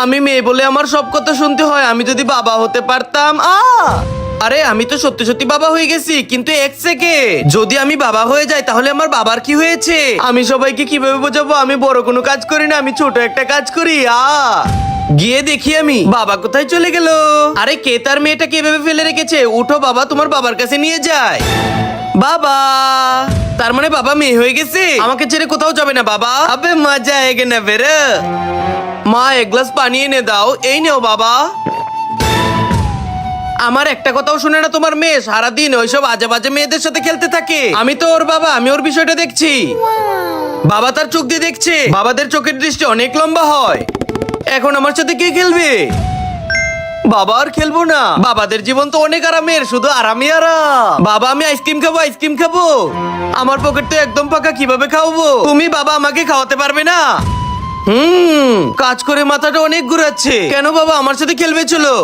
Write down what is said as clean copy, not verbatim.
আমি মেয়ে বলে আমার সব কথা শুনতে হয়। আমি যদি বাবা হতে পারতাম। আরে আমি তো সত্যি সত্যি বাবা হয়ে গেছি, কিন্তু এক সেকেন্ড, যদি আমি বাবা হয়ে যাই তাহলে আমার বাবার কি হয়েছে? আমি সবাইকে কিভাবে বোঝাবো আমি বড় কোনো কাজ করি না, আমি ছোট একটা কাজ করি। গিয়ে দেখি আমি বাবা কোথায় চলে গেল। আরে কে তার মেয়েটাকে এভাবে ফেলে রেখেছে? উঠো বাবা, তোমার বাবার কাছে নিয়ে যায়। বাবা, তার মানে বাবা মেয়ে হয়ে গেছে, আমাকে ছেড়ে কোথাও যাবে না বাবা। আবে মজা আয়েগে না ফের। মা এক গ্লাস পানি এনে দাও। এই নেও বাবা। আমার একটা কথাও শুনে না তোমার মেয়ে, সারাদিন ওইসব আজে বাজে মেয়েদের সাথে খেলতে থাকে। আমি তো ওর বাবা, আমি ওর বিষয়টা দেখছি। বাবা তার চোখ দিয়ে দেখছে, বাবাদের চোখের দৃষ্টি অনেক লম্বা হয়। এখন আমার সাথে কে খেলবে? বাবা আর খেলবো না, বাবাদের জীবন তো অনেক আরামের, শুধু আরামই আরাম। বাবা আমি আইসক্রিম খাবো, আইসক্রিম খাবো। আমার পকেট তো একদম ফাঁকা, কিভাবে খাওয়াবো? তুমি বাবা আমাকে খাওয়াতে পারবে না? কাজ করে মাথাটা অনেক ঘুরাচ্ছে। কেন বাবা আমার সাথে খেলবে? চলো।